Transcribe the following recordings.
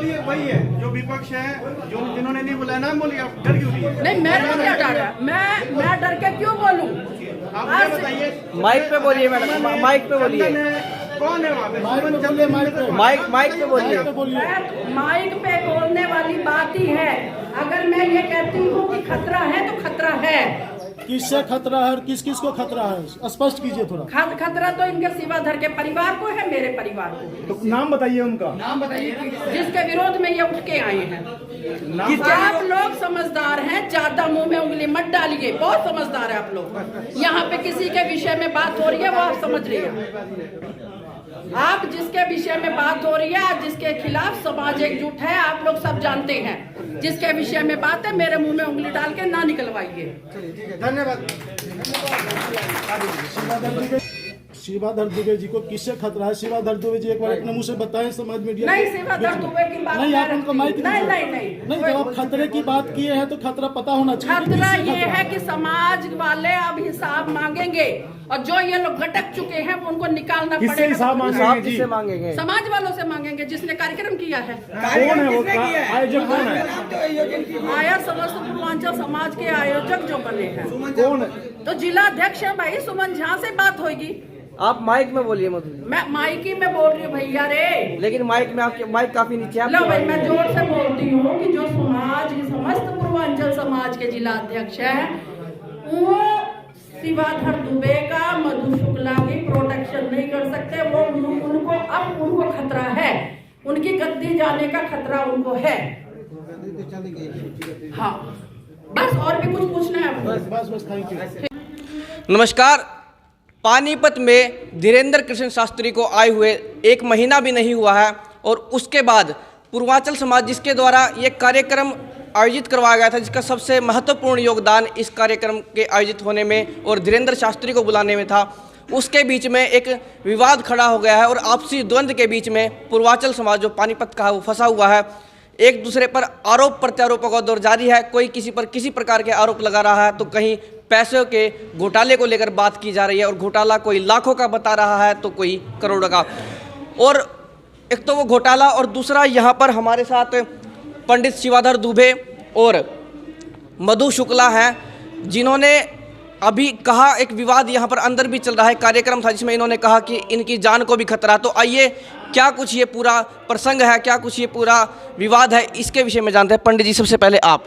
बोलिए, वही है जो विपक्ष है, जो जिन्होंने नहीं बुलाया ना बोलिए, आप डर क्यों रही है? नहीं, मेरे को क्या डर है? मैं डर के क्यों बोलूं? आप ये बताइए, माइक पे बोलिए मैडम, माइक पे बोलिए, कौन है वहाँ पे? माइक पे बोलिए। माइक पे बोलने वाली बात ही है। अगर मैं ये कहती हूँ कि खतरा है तो खतरा है। किससे खतरा है और किस किस को खतरा है, स्पष्ट कीजिए थोड़ा। खतरा तो इनके सिवाधर के परिवार को है, मेरे परिवार को। तो नाम बताइए उनका। नाम बताइए जिसके विरोध में ये उठ के आए हैं। आप लोग समझदार हैं, ज्यादा मुंह में उंगली मत डालिए, बहुत समझदार है आप लोग। यहाँ पे किसी के विषय में बात हो रही है वो आप समझ रही है। आप जिसके विषय में बात हो रही है, जिसके खिलाफ समाज एकजुट है, आप लोग सब जानते हैं। जिसके विषय में बात है, मेरे मुंह में उंगली डाल के ना निकलवाइए। धन्यवाद। शिवाधर दुबे जी को किससे खतरा है? शिवाधर दुबे जी एक बार अपने मुंह से बताएं समाज मीडिया। नहीं, शिवाधर दुबे की बात नहीं, आप उनको माइक नहीं, दीजिए। नहीं, जब आप खतरे की बात किए हैं तो खतरा पता होना चाहिए। खतरा ये है कि समाज वाले अब हिसाब मांगेंगे, और जो ये लोग गटक चुके हैं वो उनको निकालना पड़ेगा। किससे हिसाब किससे मांगेंगे? समाज वालों से मांगेंगे, जिसने कार्यक्रम किया है। कौन है वो आयोजक? कौन है आया समस्त पूर्वांचल समाज के आयोजक जो बने हैं। कौन है? तो जिला अध्यक्ष है भाई, सुमन झा से बात होगी। आप माइक में बोलिए मधु जी। मैं माइकी में बोल रही हूँ भैया रे। लेकिन माइक में आपके माइक काफी नीचे है। लो भाई, मैं जोर से बोलती हूँ कि जो समाज, समस्त पूर्वांचल समाज के जिला अध्यक्ष है, वो शिवाधर दुबे का, मधु शुक्ला की प्रोटेक्शन नहीं कर सकते। वो उनको खतरा है, उनकी गद्दी जाने का खतरा उनको है। हाँ, बस और भी कुछ पूछना है आपको? बस थैंक यू। नमस्कार। पानीपत में धीरेन्द्र कृष्ण शास्त्री को आए हुए 1 महीना भी नहीं हुआ है, और उसके बाद पूर्वांचल समाज जिसके द्वारा ये कार्यक्रम आयोजित करवाया गया था, जिसका सबसे महत्वपूर्ण योगदान इस कार्यक्रम के आयोजित होने में और धीरेन्द्र शास्त्री को बुलाने में था, उसके बीच में एक विवाद खड़ा हो गया है और आपसी द्वंद्व के बीच में पूर्वांचल समाज जो पानीपत का है वो फंसा हुआ है। एक दूसरे पर आरोप प्रत्यारोपों का दौर जारी है। कोई किसी पर किसी प्रकार के आरोप लगा रहा है, तो कहीं पैसों के घोटाले को लेकर बात की जा रही है, और घोटाला कोई लाखों का बता रहा है तो कोई करोड़ों का। और एक तो वो घोटाला, और दूसरा यहाँ पर हमारे साथ पंडित शिवाधर दुबे और मधु शुक्ला हैं, जिन्होंने अभी कहा, एक विवाद यहाँ पर अंदर भी चल रहा है। कार्यक्रम था जिसमें इन्होंने कहा कि इनकी जान को भी खतरा। तो आइए, क्या कुछ ये पूरा प्रसंग है, क्या कुछ ये पूरा विवाद है, इसके विषय में जानते हैं। पंडित जी, सबसे पहले आप।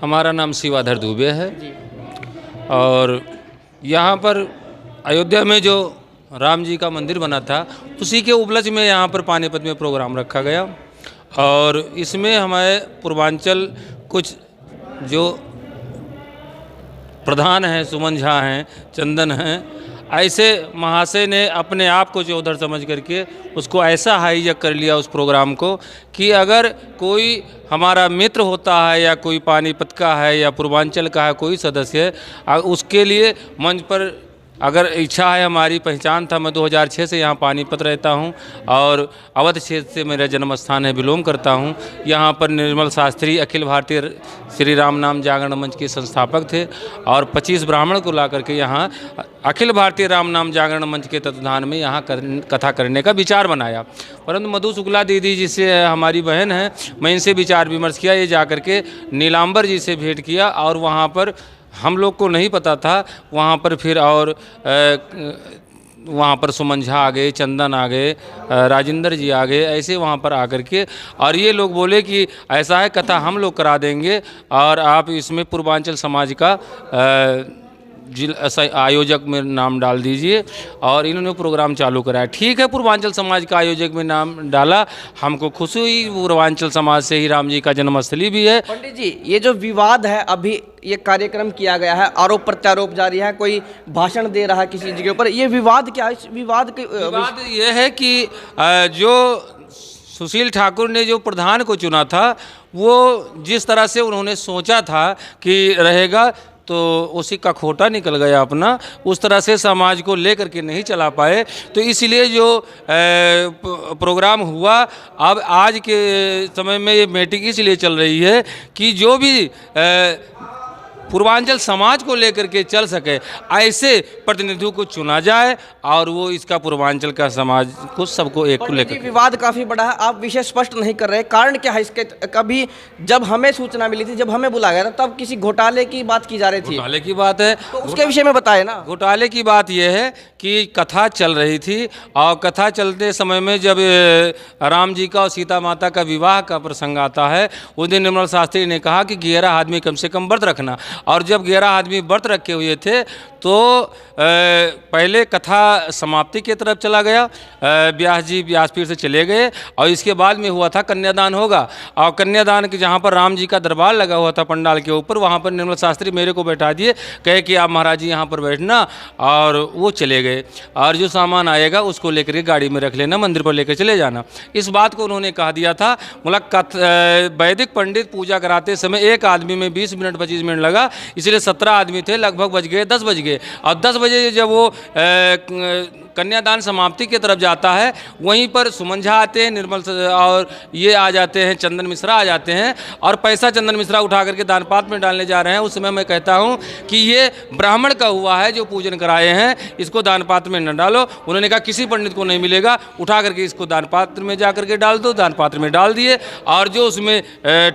हमारा नाम शिवाधर दुबे है, और यहाँ पर अयोध्या में जो राम जी का मंदिर बना था, उसी के उपलक्ष्य में यहाँ पर पानीपत में प्रोग्राम रखा गया, और इसमें हमारे पूर्वांचल कुछ जो प्रधान हैं, सुमन झा हैं, चंदन हैं, ऐसे महाशय ने अपने आप को चौधर समझ करके उसको ऐसा हाईजैक कर लिया उस प्रोग्राम को, कि अगर कोई हमारा मित्र होता है या कोई पानीपत का है या पूर्वांचल का है कोई सदस्य, उसके लिए मंच पर अगर इच्छा है, हमारी पहचान था। मैं 2006 से यहाँ पानीपत रहता हूँ, और अवध क्षेत्र से मेरा जन्म स्थान है, बिलोंग करता हूँ। यहाँ पर निर्मल शास्त्री अखिल भारतीय श्री राम नाम जागरण मंच के संस्थापक थे, और 25 ब्राह्मण को ला करके यहाँ अखिल भारतीय राम नाम जागरण मंच के तत्वाधान में यहाँ कथा करने का विचार बनाया। परंतु मधु शुक्ला दीदी जिससे हमारी बहन है, मैं इनसे विचार विमर्श किया, ये जा करके नीलांबर जी से भेंट किया, और वहाँ पर हम लोग को नहीं पता था, वहाँ पर फिर और वहाँ पर सुमन झा आ गए, चंदन आ गए, राजेंद्र जी आ गए, ऐसे वहाँ पर आकर के, और ये लोग बोले कि ऐसा है, कथा हम लोग करा देंगे, और आप इसमें पूर्वांचल समाज का जिला आयोजक में नाम डाल दीजिए। और इन्होंने प्रोग्राम चालू कराया। ठीक है, पूर्वांचल समाज का आयोजक में नाम डाला, हमको खुशी हुई। पूर्वांचल समाज से ही राम जी का जन्मस्थली भी है। पंडित जी, ये जो विवाद है, अभी ये कार्यक्रम किया गया है, आरोप प्रत्यारोप जारी है, कोई भाषण दे रहा है किसी जगह पर, ये विवाद क्या है? इस विवाद ये है कि जो सुशील ठाकुर ने जो प्रधान को चुना था, वो जिस तरह से उन्होंने सोचा था कि रहेगा, तो उसी का खोटा निकल गया अपना, उस तरह से समाज को लेकर के नहीं चला पाए। तो इसलिए जो प्रोग्राम हुआ, अब आज के समय में ये मीटिंग इसलिए चल रही है कि जो भी पूर्वांचल समाज को लेकर के चल सके, ऐसे प्रतिनिधियों को चुना जाए और वो इसका पूर्वांचल का समाज को सबको एक को लेकर। विवाद काफी बड़ा है, आप विषय स्पष्ट नहीं कर रहे, कारण क्या है इसके? कभी जब हमें सूचना मिली थी, जब हमें बुलाया गया था, तब किसी घोटाले की बात की जा रही थी। घोटाले की बात है तो उसके विषय में बताए ना। घोटाले की बात यह है कि कथा चल रही थी और कथा चलते समय में जब राम जी का और सीता माता का विवाह का प्रसंग आता है, उस दिन निर्मल शास्त्री ने कहा कि 11 आदमी कम से कम व्रत रखना, और जब 11 आदमी व्रत रखे हुए थे तो पहले कथा समाप्ति की तरफ चला गया, व्यास जी व्यासपीठ से चले गए और इसके बाद में हुआ था कन्यादान होगा, और कन्यादान के जहाँ पर राम जी का दरबार लगा हुआ था पंडाल के ऊपर, वहाँ पर निर्मल शास्त्री मेरे को बैठा दिए, कहे कि आप महाराज जी यहाँ पर बैठना, और वो चले गए, और जो सामान आएगा उसको लेकर के गाड़ी में रख लेना, मंदिर पर लेकर चले जाना। इस बात को उन्होंने कहा दिया था। मतलब वैदिक पंडित पूजा कराते समय एक आदमी में 20 मिनट 25 मिनट लगा, इसलिए 17 आदमी थे, लगभग बज गए 10 बज गए, और 10 बजे जब वो कन्यादान समाप्ति की तरफ जाता है, वहीं पर सुमन झा आते हैं, निर्मल और ये आ जाते हैं, चंदन मिश्रा आ जाते हैं, और पैसा चंदन मिश्रा उठा करके दान पात्र में डालने जा रहे हैं। उस समय मैं कहता हूँ कि ये ब्राह्मण का हुआ है जो पूजन कराए हैं, इसको दान पात्र में न डालो। उन्होंने कहा किसी पंडित को नहीं मिलेगा, उठा करके इसको दान पात्र में जा करके डाल दो। दान पात्र में डाल दिए, और जो उसमें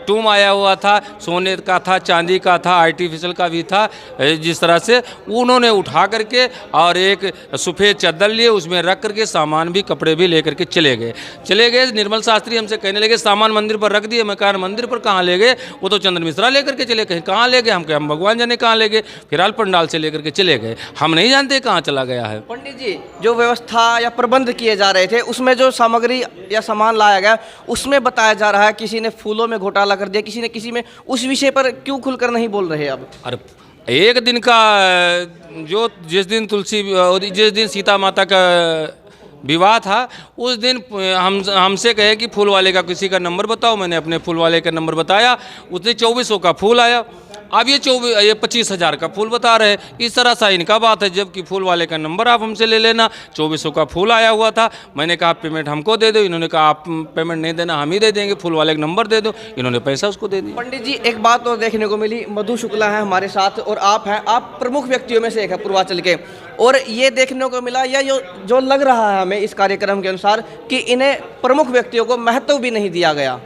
टूम आया हुआ था, सोने का था, चांदी का था, आर्टिफिशियल का भी था, जिस तरह से उन्होंने उठा करके और एक सफ़ेद चादर लिए, उसमें रख करके सामान भी, कपड़े भी लेकर के चले गए। निर्मल शास्त्री हमसे कहने लगे सामान मंदिर पर रख दिए। मैं कहा मंदिर पर कहाँ ले गए? वो तो चंदन मिश्रा लेकर के चले। कहीं कहाँ ले गए? हम कहे हम भगवान जाने कहाँ ले गए। फिलहाल पंडाल से लेकर के चले गए, हम नहीं जानते कहाँ चला गया है। पंडित जी, जो व्यवस्था या प्रबंध किए जा रहे थे, उसमें जो सामग्री या सामान लाया गया, उसमें बताया जा रहा है किसी ने फूलों में घोटाला कर दिया, किसी ने किसी में, उस विषय पर क्यों खुलकर नहीं बोल रहे अब? अरे एक दिन का जो जिस दिन सीता माता का विवाह था, उस दिन हमसे कहे कि फूल वाले का किसी का नंबर बताओ। मैंने अपने फूल वाले का नंबर बताया, उसने 2400 का फूल आया। अब ये 25,000 का फूल बता रहे हैं। इस तरह सा इनका बात है, जबकि फूल वाले का नंबर आप हमसे ले लेना। 2400 का फूल आया हुआ था। मैंने कहा पेमेंट हमको दे दो। इन्होंने कहा आप पेमेंट नहीं देना, हम ही दे देंगे, फूल वाले का नंबर दे दो। इन्होंने पैसा उसको दे दिया। पंडित जी, एक बात और देखने को मिली, मधु शुक्ला है हमारे साथ और आप हैं, आप प्रमुख व्यक्तियों में से एक है पूर्वांचल के, और ये देखने को मिला या जो लग रहा है हमें इस कार्यक्रम के अनुसार कि इन्हें प्रमुख व्यक्तियों को महत्व भी नहीं दिया गया।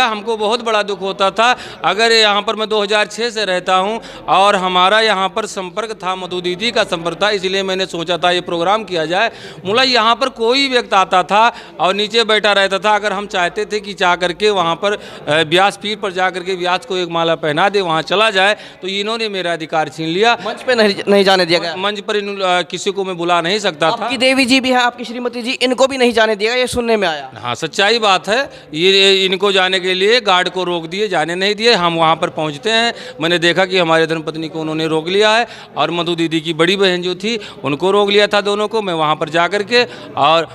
हमको बहुत बड़ा दुख होता था। अगर यहाँ पर मैं 2006 से रहता हूँ और हमारा यहाँ पर संपर्क था, मधु दीदी का संपर्क था, इसलिए मैंने सोचा था ये प्रोग्राम किया जाए। मुला यहाँ पर कोई व्यक्ति आता था और नीचे बैठा रहता था। अगर हम चाहते थे कि जा करके वहाँ पर व्यास पीठ पर जा करके व्यास को एक माला पहना दे, वहाँ चला जाए, तो इन्होंने मेरा अधिकार छीन लिया। मंच पे नहीं जाने दिया गया। मंच पर किसी को मैं बुला नहीं सकता था। आपकी देवी जी भी है, आपकी श्रीमती जी, इनको भी नहीं जाने दिया, ये सुनने में आया। हाँ, सच्चाई बात है। ये इनको जाने के लिए गार्ड को रोक दिए, जाने नहीं दिए। हम वहाँ पर पहुँचते हैं, मैंने देखा कि हमारे धर्मपत्नी को उन्होंने रोक लिया है, और मधु दीदी की बड़ी बहन जो थी उनको रोक लिया था, दोनों को। मैं वहाँ पर जा कर के और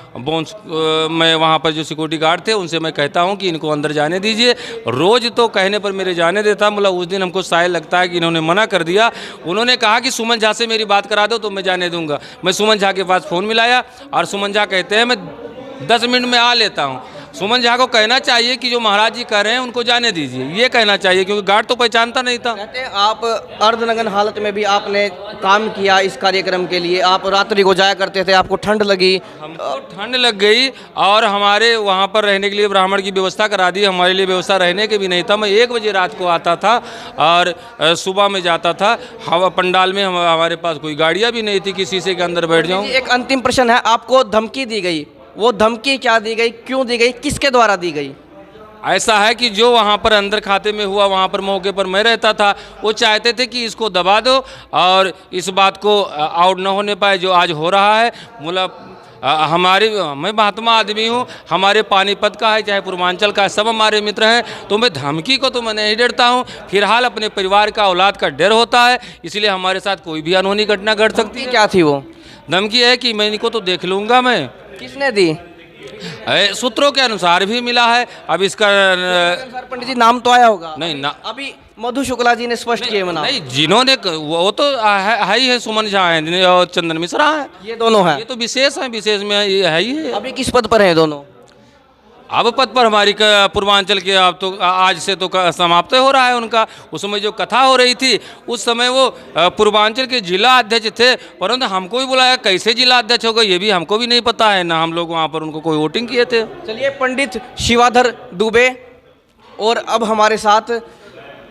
मैं वहाँ पर जो सिक्योरिटी गार्ड थे उनसे मैं कहता हूँ कि इनको अंदर जाने दीजिए। रोज़ तो कहने पर मेरे जाने देता, मतलब उस दिन हमको शायद लगता है कि इन्होंने मना कर दिया। उन्होंने कहा कि सुमन झा से मेरी बात करा दो तो मैं जाने दूंगा। मैं सुमन झा के पास फ़ोन मिलाया और सुमन झा कहते हैं मैं 10 मिनट में आ लेता हूँ। सुमन झा को कहना चाहिए कि जो महाराज जी कह रहे हैं उनको जाने दीजिए, ये कहना चाहिए, क्योंकि गार्ड तो पहचानता नहीं था। कहते आप अर्धनग्न हालत में भी आपने काम किया इस कार्यक्रम के लिए, आप रात्रि को जाया करते थे, आपको ठंड लगी? हमको ठंड लग गई और हमारे वहाँ पर रहने के लिए ब्राह्मण की व्यवस्था करा दी। हमारे लिए व्यवस्था रहने के भी नहीं था। मैं 1 बजे रात को आता था और सुबह में जाता था। हवा पंडाल में हमारे पास कोई गाड़ियाँ भी नहीं थी कि शीशे के अंदर बैठ जाऊँ। एक अंतिम प्रश्न है, आपको धमकी दी गई, वो धमकी क्या दी गई, क्यों दी गई, किसके द्वारा दी गई? ऐसा है कि जो वहाँ पर अंदर खाते में हुआ, वहाँ पर मौके पर मैं रहता था, वो चाहते थे कि इसको दबा दो और इस बात को आउट न होने पाए जो आज हो रहा है। मैं महात्मा आदमी हूँ, हमारे पानीपत का है चाहे पूर्वांचल का है, सब हमारे मित्र हैं, तो मैं धमकी को तो मैं नहीं डरता हूँ। फिलहाल अपने परिवार का, औलाद का डर होता है, इसलिए हमारे साथ कोई भी अनहोनी घटना घट सकती है। क्या थी वो धमकी? है कि मैं इनको तो देख लूँगा। मैं किसने दी? सूत्रों के अनुसार भी मिला है। अब इसका पंडित जी नाम तो आया होगा? नहीं ना, अभी मधु शुक्ला जी ने स्पष्ट किए मना। नहीं, जिन्होंने वो तो है ही है, सुमन झा है और चंदन मिश्रा है, ये दोनों हैं। ये तो विशेष है, विशेष में है ही है। अभी किस पद पर हैं दोनों? अब पद पर हमारी पूर्वांचल के अब तो आज से तो समाप्त हो रहा है उनका। उसमें जो कथा हो रही थी उस समय वो पूर्वांचल के जिला अध्यक्ष थे, परंतु हमको भी बुलाया, कैसे जिला अध्यक्ष हो गए ये भी हमको भी नहीं पता है, ना हम लोग वहाँ पर उनको कोई वोटिंग किए थे। चलिए, पंडित शिवाधर दुबे और अब हमारे साथ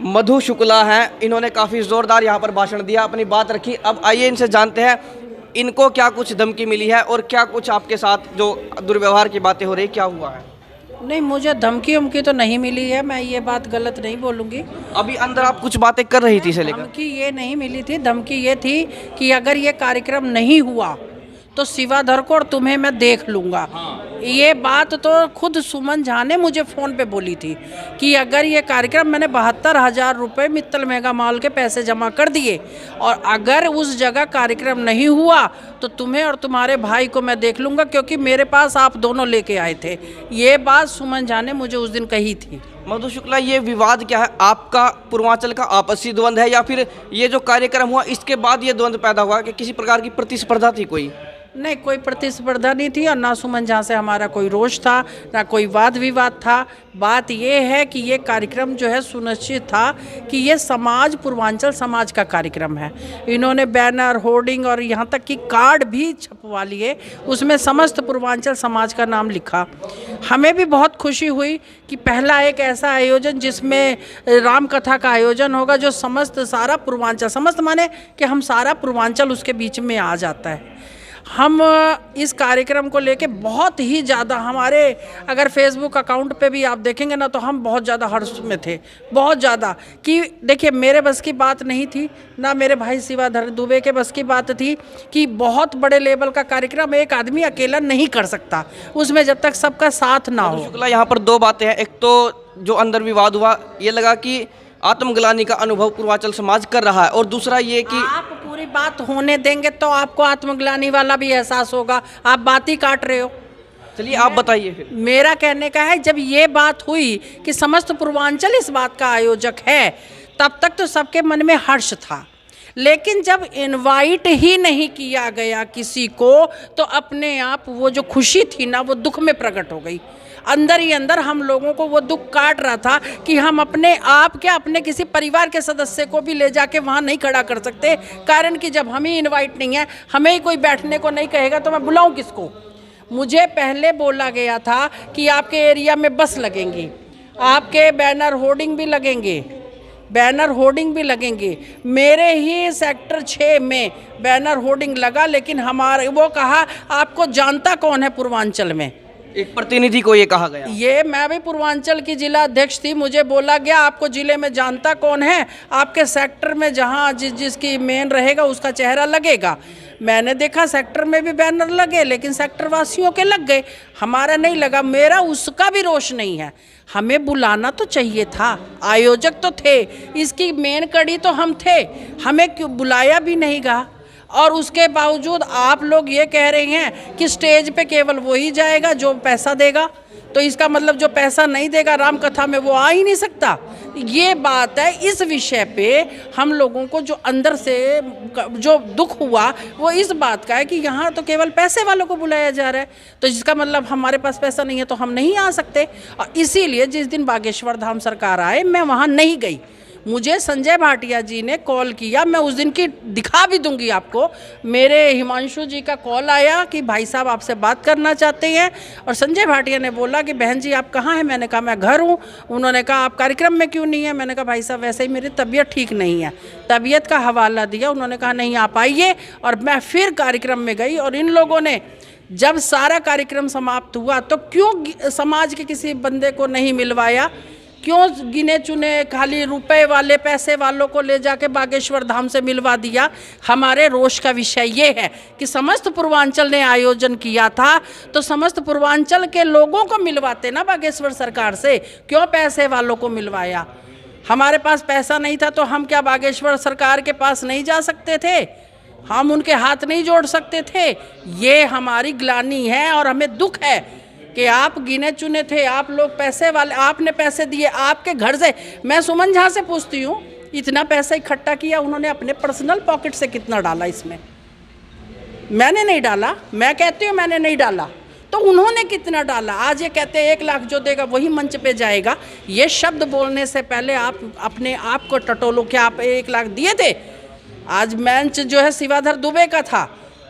मधु शुक्ला हैं, इन्होंने काफ़ी ज़ोरदार यहाँ पर भाषण दिया, अपनी बात रखी। अब आइए इनसे जानते हैं इनको क्या कुछ धमकी मिली है और क्या कुछ आपके साथ जो दुर्व्यवहार की बातें हो रही, क्या हुआ है? नहीं, मुझे धमकी उमकी तो नहीं मिली है, मैं ये बात गलत नहीं बोलूँगी। अभी अंदर आप कुछ बातें कर रही थी इसे लेकर। धमकी ये नहीं मिली थी, धमकी ये थी कि अगर ये कार्यक्रम नहीं हुआ तो शिवाधर को और तुम्हें मैं देख लूँगा। ये बात तो खुद सुमन झा ने मुझे फ़ोन पे बोली थी कि अगर ये कार्यक्रम, मैंने 72,000 रुपये मित्तल मेगा मॉल के पैसे जमा कर दिए और अगर उस जगह कार्यक्रम नहीं हुआ तो तुम्हें और तुम्हारे भाई को मैं देख लूँगा, क्योंकि मेरे पास आप दोनों लेके आए थे। ये बात सुमन झा ने मुझे उस दिन कही थी। मधु शुक्ला, ये विवाद क्या है? आपका पूर्वांचल का आपसी द्वंद्व है या फिर ये जो कार्यक्रम हुआ इसके बाद ये द्वंद्व पैदा हुआ कि किसी प्रकार की प्रतिस्पर्धा थी कोई? नहीं, कोई प्रतिस्पर्धा नहीं थी और ना सुमन झा से हमारा कोई रोष था, ना कोई वाद विवाद था। बात ये है कि ये कार्यक्रम जो है सुनिश्चित था कि ये समाज, पूर्वांचल समाज का कार्यक्रम है। इन्होंने बैनर, होर्डिंग और यहाँ तक कि कार्ड भी छपवा लिए, उसमें समस्त पूर्वांचल समाज का नाम लिखा। हमें भी बहुत खुशी हुई कि पहला एक ऐसा आयोजन जिसमें राम कथा का आयोजन होगा जो समस्त सारा पूर्वांचल, समस्त माने कि हम सारा पूर्वांचल उसके बीच में आ जाता है। हम इस कार्यक्रम को लेके बहुत ही ज़्यादा, हमारे अगर फेसबुक अकाउंट पे भी आप देखेंगे ना तो हम बहुत ज़्यादा हर्ष में थे, बहुत ज़्यादा। कि देखिए, मेरे बस की बात नहीं थी, ना मेरे भाई शिवाधर दुबे के बस की बात थी कि बहुत बड़े लेवल का कार्यक्रम एक आदमी अकेला नहीं कर सकता, उसमें जब तक सबका साथ ना हो। शुक्ला, यहाँ पर दो बातें हैं। एक तो जो अंदर विवाद हुआ, ये लगा कि आत्मग्लानि का अनुभव पूर्वांचल समाज कर रहा है, और दूसरा ये कि आप पूरी बात होने देंगे तो आपको आत्मग्लानि वाला भी एहसास होगा। आप बात ही काट रहे हो। चलिए आप बताइए फिर। मेरा कहने का है, जब ये बात हुई कि समस्त पूर्वांचल इस बात का आयोजक है, तब तक तो सबके मन में हर्ष था, लेकिन जब इनवाइट ही नहीं किया गया किसी को तो अपने आप वो जो खुशी थी ना वो दुख में प्रकट हो गई। अंदर ही अंदर हम लोगों को वो दुख काट रहा था कि हम अपने आप क्या, अपने किसी परिवार के सदस्य को भी ले जाके वहाँ नहीं खड़ा कर सकते, कारण कि जब हम ही इनवाइट नहीं है, हमें ही कोई बैठने को नहीं कहेगा तो मैं बुलाऊं किसको। मुझे पहले बोला गया था कि आपके एरिया में बस लगेंगी, आपके बैनर होर्डिंग भी लगेंगे, बैनर होर्डिंग भी लगेंगे। मेरे ही सेक्टर 6 में बैनर होर्डिंग लगा, लेकिन हमारे वो कहा आपको जानता कौन है पूर्वांचल में, एक प्रतिनिधि को ये कहा गया। ये मैं भी पूर्वांचल की जिला अध्यक्ष थी, मुझे बोला गया आपको जिले में जानता कौन है, आपके सेक्टर में जहाँ जिसकी मेन रहेगा उसका चेहरा लगेगा। मैंने देखा सेक्टर में भी बैनर लगे, लेकिन सेक्टर वासियों के लग गए, हमारा नहीं लगा। मेरा उसका भी रोष नहीं है, हमें बुलाना तो चाहिए था, आयोजक तो थे, इसकी मेन कड़ी तो हम थे, हमें क्यों बुलाया भी नहीं गया। और उसके बावजूद आप लोग ये कह रहे हैं कि स्टेज पे केवल वही जाएगा जो पैसा देगा, तो इसका मतलब जो पैसा नहीं देगा राम कथा में वो आ ही नहीं सकता। ये बात है। इस विषय पे हम लोगों को जो अंदर से जो दुख हुआ वो इस बात का है कि यहाँ तो केवल पैसे वालों को बुलाया जा रहा है, तो जिसका मतलब हमारे पास पैसा नहीं है तो हम नहीं आ सकते। और इसीलिए जिस दिन बागेश्वर धाम सरकार आए मैं वहाँ नहीं गई। मुझे संजय भाटिया जी ने कॉल किया, मैं उस दिन की दिखा भी दूंगी आपको। मेरे हिमांशु जी का कॉल आया कि भाई साहब आपसे बात करना चाहते हैं, और संजय भाटिया ने बोला कि बहन जी आप कहाँ हैं। मैंने कहा मैं घर हूँ। उन्होंने कहा आप कार्यक्रम में क्यों नहीं है। मैंने कहा भाई साहब वैसे ही मेरी तबीयत ठीक नहीं है। तबीयत का हवाला दिया, उन्होंने कहा नहीं आप आइए, और मैं फिर कार्यक्रम में गई। और इन लोगों ने जब सारा कार्यक्रम समाप्त हुआ तो क्यों समाज के किसी बंदे को नहीं मिलवाया, क्यों गिने चुने खाली रुपए वाले पैसे वालों को ले जाके बागेश्वर धाम से मिलवा दिया। हमारे रोष का विषय ये है कि समस्त पूर्वांचल ने आयोजन किया था तो समस्त पूर्वांचल के लोगों को मिलवाते ना बागेश्वर सरकार से, क्यों पैसे वालों को मिलवाया। हमारे पास पैसा नहीं था तो हम क्या बागेश्वर सरकार के पास नहीं जा सकते थे, हम उनके हाथ नहीं जोड़ सकते थे। ये हमारी ग्लानि है और हमें दुख है कि आप गिने चुने थे, आप लोग पैसे वाले, आपने पैसे दिए आपके घर से। मैं सुमन झा से पूछती हूँ इतना पैसा इकट्ठा किया उन्होंने अपने पर्सनल पॉकेट से कितना डाला इसमें? मैंने नहीं डाला, मैं कहती हूँ मैंने नहीं डाला। तो तो उन्होंने कितना डाला? आज ये कहते हैं 1 लाख जो देगा वही मंच पे जाएगा। ये शब्द बोलने से पहले आप अपने आप को टटोलो। क्या आप 1 लाख दिए थे? आज मंच जो है शिवाधर दुबे का था,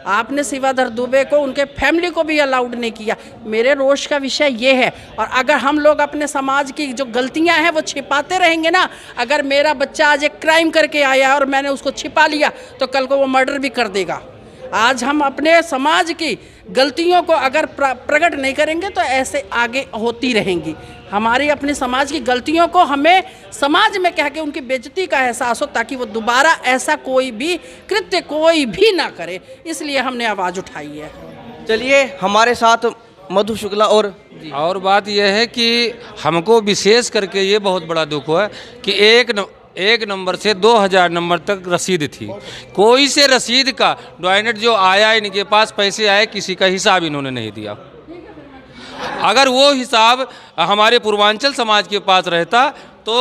आपने शिवाधर दुबे को, उनके फैमिली को भी अलाउड नहीं किया। मेरे रोष का विषय ये है। और अगर हम लोग अपने समाज की जो गलतियां हैं वो छिपाते रहेंगे ना, अगर मेरा बच्चा आज एक क्राइम करके आया और मैंने उसको छिपा लिया तो कल को वो मर्डर भी कर देगा। आज हम अपने समाज की गलतियों को अगर प्रकट नहीं करेंगे तो ऐसे आगे होती रहेंगी। हमारी अपने समाज की गलतियों को हमें समाज में कह के उनकी बेइज्जती का एहसास हो, ताकि वो दोबारा ऐसा कोई भी कृत्य कोई भी ना करे। इसलिए हमने आवाज़ उठाई है। चलिए, हमारे साथ मधु शुक्ला और बात यह है कि हमको विशेष करके ये बहुत बड़ा दुख हुआ कि एक नंबर से 2000 नंबर तक रसीद थी। कोई से रसीद का डॉयनेट जो आया, इनके पास पैसे आए, किसी का हिसाब इन्होंने नहीं दिया। अगर वो हिसाब हमारे पूर्वांचल समाज के पास रहता तो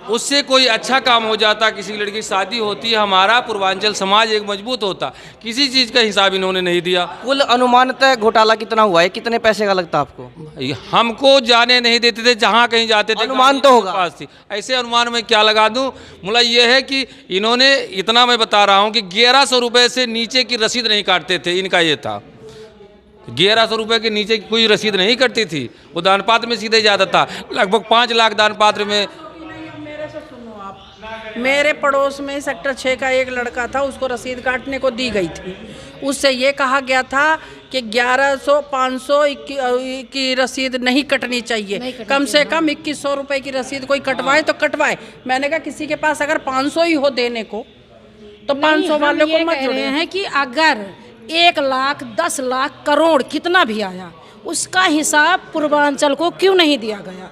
उससे कोई अच्छा काम हो जाता, किसी लड़की की शादी होती, हमारा पूर्वांचल समाज एक मजबूत होता। किसी चीज़ का हिसाब इन्होंने नहीं दिया। कुल अनुमानतः घोटाला कितना हुआ है? कितने पैसे का लगता आपको? हमको जाने नहीं देते थे, जहाँ कहीं जाते थे अनुमान तो होगा पास थी। ऐसे अनुमान में क्या लगा दूं? मुला ये है कि इन्होंने, इतना मैं बता रहा हूँ कि 1100 रुपये से नीचे की रसीद नहीं काटते थे। इनका ये था 1100 रुपये के नीचे की कोई रसीद नहीं कटती थी, वो दान पात्र में सीधे जाता था। लगभग 5 लाख दान पात्र में। मेरे पड़ोस में सेक्टर 6 का एक लड़का था, उसको रसीद काटने को दी गई थी। उससे ये कहा गया था कि 1100 500 की रसीद नहीं कटनी चाहिए, कम से कम 2100 रुपये की रसीद कोई कटवाए तो कटवाए। मैंने कहा किसी के पास अगर 500 ही हो देने को तो 500 वाले को मत जोड़े। हैं कि अगर 1 लाख 10 लाख करोड़ कितना भी आया, उसका हिसाब पूर्वांचल को क्यों नहीं दिया गया,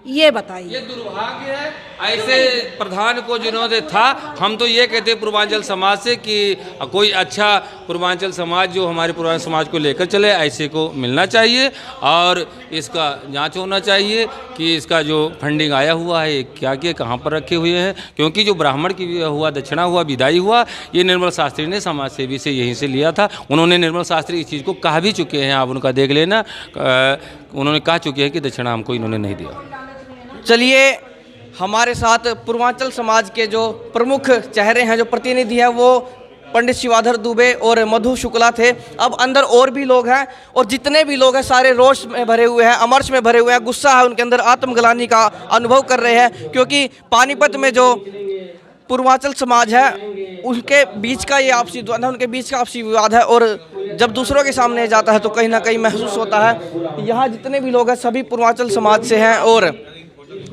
ये बताइए। ये दुर्भाग्य है ऐसे प्रधान को जिन्होंने था। हम तो ये कहते हैं पूर्वांचल समाज से कि कोई अच्छा पूर्वांचल समाज जो हमारे पूर्वांचल समाज को लेकर चले, ऐसे को मिलना चाहिए और इसका जांच होना चाहिए कि इसका जो फंडिंग आया हुआ है क्या क्या कहाँ पर रखे हुए हैं। क्योंकि जो ब्राह्मण की हुआ, दक्षिणा हुआ, विदाई हुआ, ये निर्मल शास्त्री ने समाज सेवी से यहीं से लिया था। उन्होंने, निर्मल शास्त्री इस चीज़ को कहा भी चुके हैं, आप उनका देख लेना। उन्होंने कहा चुके हैं कि दक्षिणा हमको इन्होंने नहीं दिया। चलिए, हमारे साथ पूर्वांचल समाज के जो प्रमुख चेहरे हैं, जो प्रतिनिधि हैं, वो पंडित शिवाधर दुबे और मधु शुक्ला थे। अब अंदर और भी लोग हैं और जितने भी लोग हैं सारे रोष में भरे हुए हैं, अमर्ष में भरे हुए हैं, गुस्सा है उनके अंदर, आत्मग्लानि का अनुभव कर रहे हैं। क्योंकि पानीपत में जो पूर्वांचल समाज है उनके बीच का ये आपसी द्वंद्व है, उनके बीच का आपसी विवाद है। और जब दूसरों के सामने जाता है तो कहीं ना कहीं महसूस होता है। यहाँ जितने भी लोग हैं सभी पूर्वांचल समाज से हैं और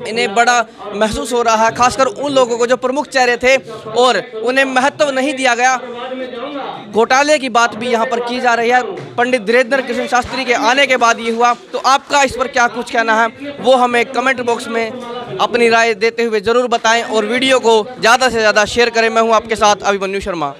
इन्हें बड़ा महसूस हो रहा है, खासकर उन लोगों को जो प्रमुख चेहरे थे और उन्हें महत्व नहीं दिया गया। घोटाले की बात भी यहाँ पर की जा रही है। पंडित धीरेन्द्र कृष्ण शास्त्री के आने के बाद ये हुआ। तो आपका इस पर क्या कुछ कहना है, वो हमें कमेंट बॉक्स में अपनी राय देते हुए ज़रूर बताएं और वीडियो को ज़्यादा से ज़्यादा शेयर करें। मैं हूँ आपके साथ अभिमन्यु शर्मा।